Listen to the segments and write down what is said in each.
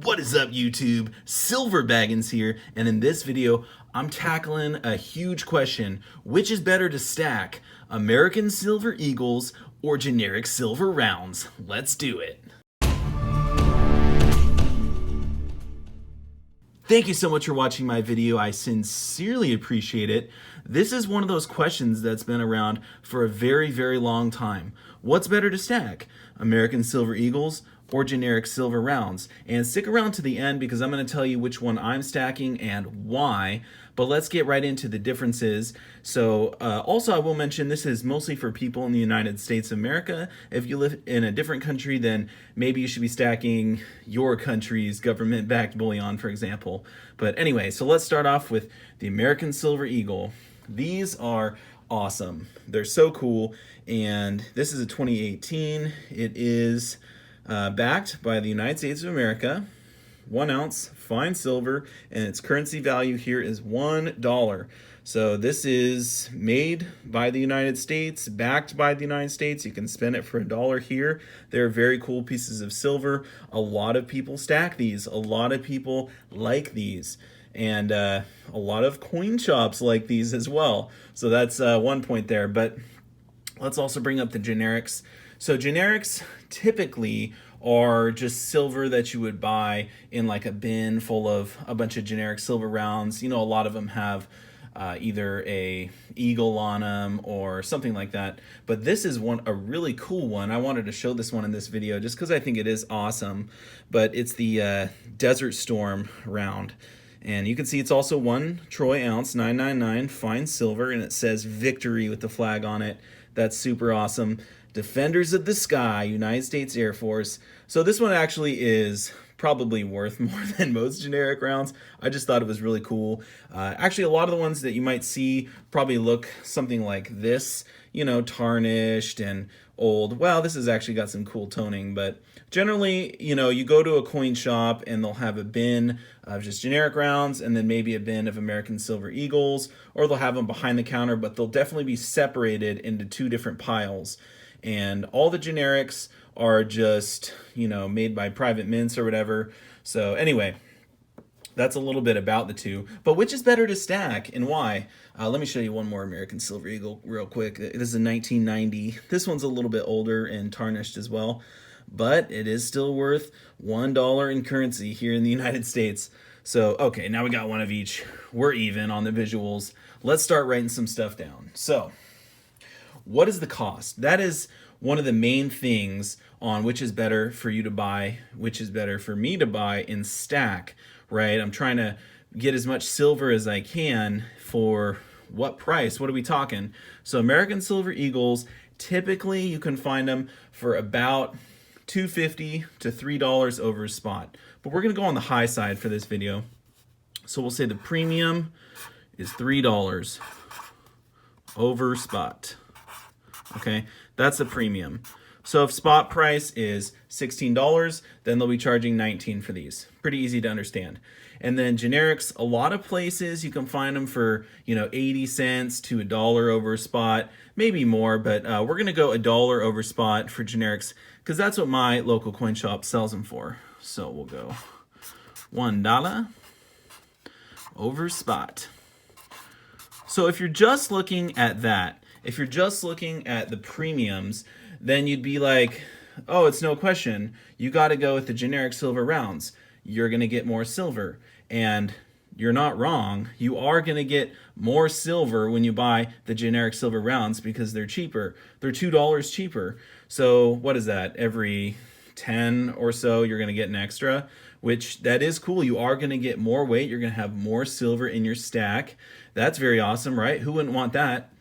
What is up, YouTube? Silver Baggins here, and in this video, I'm tackling a huge question. Which is better to stack, American Silver Eagles or generic silver rounds? Let's do it. Thank you so much for watching my video. I sincerely appreciate it. This is one of those questions that's been around for a very, very long time. What's better to stack, American Silver Eagles or generic silver rounds? And stick around to the end because I'm going to tell you which one I'm stacking and why. But let's get right into the differences. So also I will mention this is mostly for people in the United States of America. If you live in a different country, then maybe you should be stacking your country's government-backed bullion, for example. But anyway, so let's start off with the American Silver Eagle. These are awesome. They're so cool. And this is a 2018. It is backed by the United States of America, 1 ounce fine silver, and its currency value here is $1. So this is made by the United States, backed by the United States. You can spend it for $1 here. They're very cool pieces of silver. A lot of people stack these. A lot of people like these. And a lot of coin shops like these as well. So that's one point there. But let's also bring up the generics. So generics typically are just silver that you would buy in like a bin full of a bunch of generic silver rounds. You know, a lot of them have either a eagle on them or something like that. But this is a really cool one. I wanted to show this one in this video just because I think it is awesome. But it's the Desert Storm round. And you can see it's also 1 troy ounce, 999 fine silver, and it says victory with the flag on it. That's super awesome. Defenders of the Sky, United States Air Force. So this one actually is probably worth more than most generic rounds. I just thought it was really cool. Actually, a lot of the ones that you might see probably look something like this, you know, tarnished and old. Well, this has actually got some cool toning, but generally, you know, you go to a coin shop and they'll have a bin of just generic rounds and then maybe a bin of American Silver Eagles, or they'll have them behind the counter, but they'll definitely be separated into 2 different piles. And all the generics are just, you know, made by private mints or whatever. So anyway, that's a little bit about the two. But which is better to stack and why? Let me show you one more American Silver Eagle real quick. This is a 1990. This one's a little bit older and tarnished as well, but it is still worth $1 in currency here in the United States. So, okay, now we got one of each. We're even on the visuals. Let's start writing some stuff down. So, what is the cost? That is one of the main things on which is better for you to buy, which is better for me to buy and stack, right? I'm trying to get as much silver as I can for what price? What are we talking? So American Silver Eagles, typically you can find them for about $2.50 to $3 over spot. But we're going to go on the high side for this video. So we'll say the premium is $3 over spot. Okay, that's the premium. So if spot price is $16, then they'll be charging $19 for these. Pretty easy to understand. And then generics, a lot of places you can find them for, you know, 80 cents to $1 over spot, maybe more, but we're going to go $1 over spot for generics because that's what my local coin shop sells them for. So we'll go $1 over spot. So if you're just looking at that, if you're just looking at the premiums, then you'd be like, oh, it's no question. You got to go with the generic silver rounds. You're going to get more silver. And you're not wrong. You are going to get more silver when you buy the generic silver rounds because they're cheaper. They're $2 cheaper. So what is that? Every 10 or so, you're going to get an extra, which that is cool. You are going to get more weight. You're going to have more silver in your stack. That's very awesome, right? Who wouldn't want that?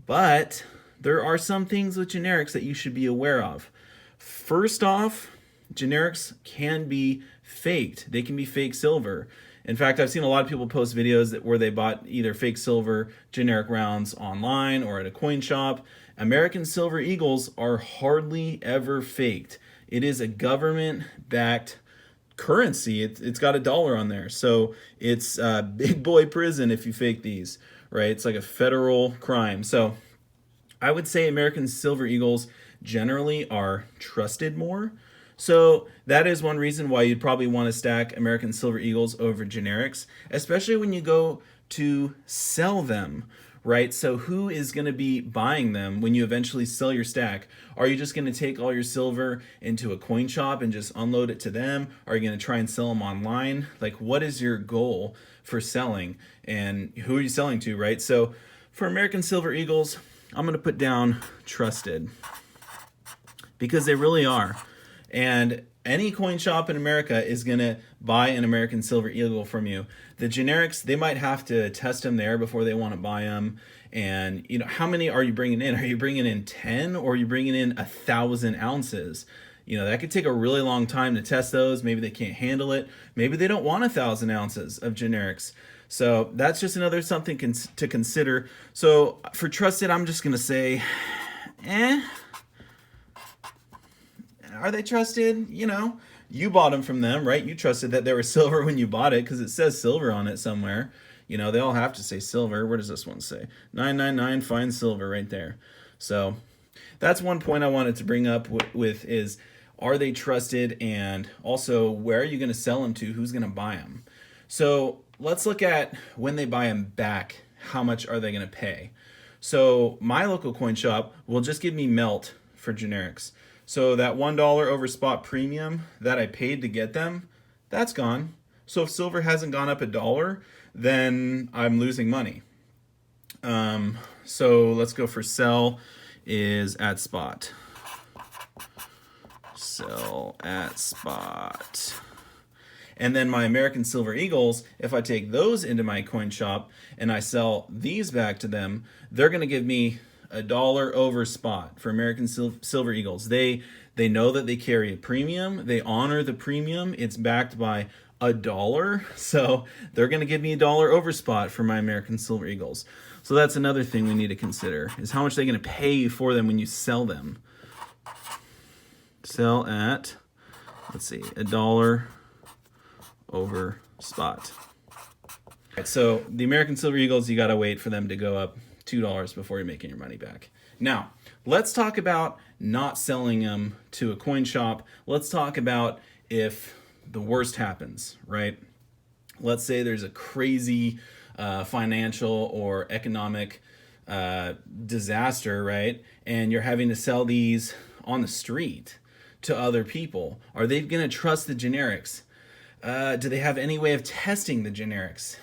But there are some things with generics that you should be aware of. First off, generics can be faked. They can be fake silver. In fact, I've seen a lot of people post videos where they bought either fake silver generic rounds online or at a coin shop. American Silver Eagles are hardly ever faked. It is a government-backed currency. It's got $1 on there. So it's big boy prison if you fake these, right? It's like a federal crime. So I would say American Silver Eagles generally are trusted more. So that is one reason why you'd probably want to stack American Silver Eagles over generics, especially when you go to sell them, right? So who is going to be buying them when you eventually sell your stack? Are you just going to take all your silver into a coin shop and just unload it to them? Are you going to try and sell them online? Like, what is your goal for selling, and who are you selling to, right? So for American Silver Eagles, I'm going to put down trusted, because they really are. And any coin shop in America is going to buy an American Silver Eagle from you. The generics, they might have to test them there before they want to buy them. And, you know, how many are you bringing in? Are you bringing in 10, or are you bringing in 1,000 ounces? You know, that could take a really long time to test those. Maybe they can't handle it. Maybe they don't want 1,000 ounces of generics. So that's just another something to consider. So for trusted, I'm just going to say, are they trusted? You know, you bought them from them, right? You trusted that they were silver when you bought it because it says silver on it somewhere. You know, they all have to say silver. Where does this one say? 999 fine silver right there. So that's one point I wanted to bring up with is, are they trusted? And also, where are you going to sell them to? Who's going to buy them? So let's look at when they buy them back, how much are they going to pay? So my local coin shop will just give me melt for generics. So that $1 over spot premium that I paid to get them, that's gone. So if silver hasn't gone up $1, then I'm losing money. So let's go for sell is at spot. Sell at spot. And then my American Silver Eagles, if I take those into my coin shop and I sell these back to them, they're going to give me $1 over spot for American Silver Eagles. They know that they carry a premium. They honor the premium. It's backed by $1, so they're going to give me $1 over spot for my American Silver Eagles. So that's another thing we need to consider, is how much they're going to pay you for them when you sell them. Sell at, let's see, $1 over spot. Right, so the American Silver Eagles, you got to wait for them to go up $2 before you're making your money back. Now, let's talk about not selling them to a coin shop. Let's talk about if the worst happens, right? Let's say there's a crazy financial or economic disaster, right? And you're having to sell these on the street to other people. Are they going to trust the generics? Do they have any way of testing the generics?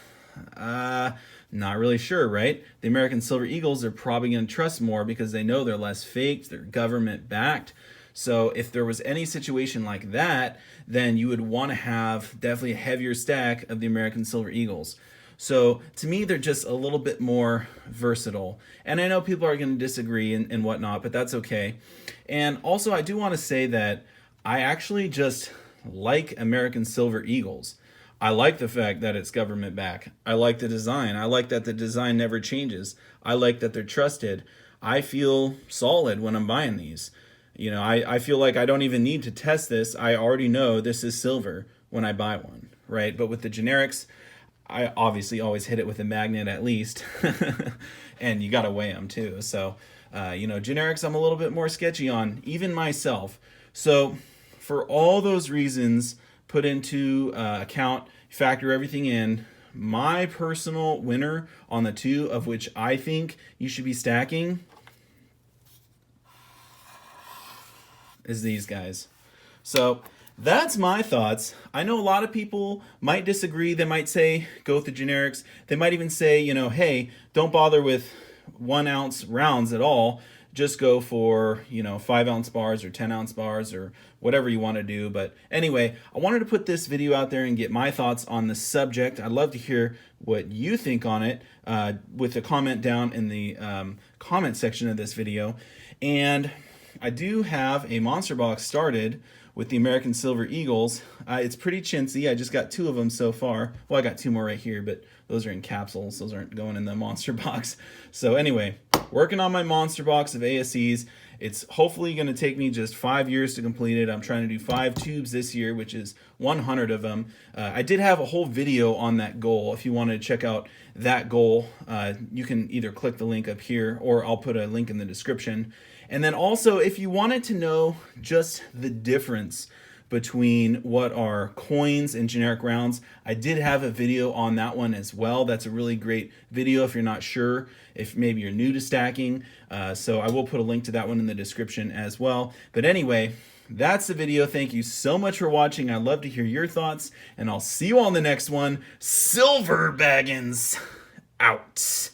Not really sure, right? The American Silver Eagles are probably going to trust more because they know they're less faked, they're government backed. So if there was any situation like that, then you would want to have definitely a heavier stack of the American Silver Eagles. So to me, they're just a little bit more versatile. And I know people are going to disagree and whatnot, but that's okay. And also, I do want to say that I actually just like American Silver Eagles. I like the fact that it's government backed. I like the design. I like that the design never changes. I like that they're trusted. I feel solid when I'm buying these. You know, I feel like I don't even need to test this. I already know this is silver when I buy one, right? But with the generics, I obviously always hit it with a magnet at least. And you got to weigh them too. So, you know, generics I'm a little bit more sketchy on, even myself. So for all those reasons put into account, factor everything in, my personal winner on the two of which I think you should be stacking is these guys. So that's my thoughts. I know a lot of people might disagree. They might say go with the generics. They might even say, you know, hey, don't bother with 1 ounce rounds at all. Just go for, you know, 5 ounce bars or 10 ounce bars or whatever you want to do. But anyway, I wanted to put this video out there and get my thoughts on the subject. I'd love to hear what you think on it with a comment down in the comment section of this video. And I do have a monster box started with the American Silver Eagles. It's pretty chintzy. I just got 2 of them so far. Well, I got 2 more right here, but those are in capsules. Those aren't going in the monster box. So anyway, working on my monster box of ASEs. It's hopefully going to take me just 5 years to complete it. I'm trying to do 5 tubes this year, which is 100 of them. I did have a whole video on that goal. If you want to check out that goal, you can either click the link up here or I'll put a link in the description. And then also, if you wanted to know just the difference between what are coins and generic rounds, I did have a video on that one as well. That's a really great video if you're not sure, if maybe you're new to stacking. So I will put a link to that one in the description as well. But anyway, that's the video. Thank you so much for watching. I'd love to hear your thoughts, and I'll see you all in the next one. Silver Baggins out.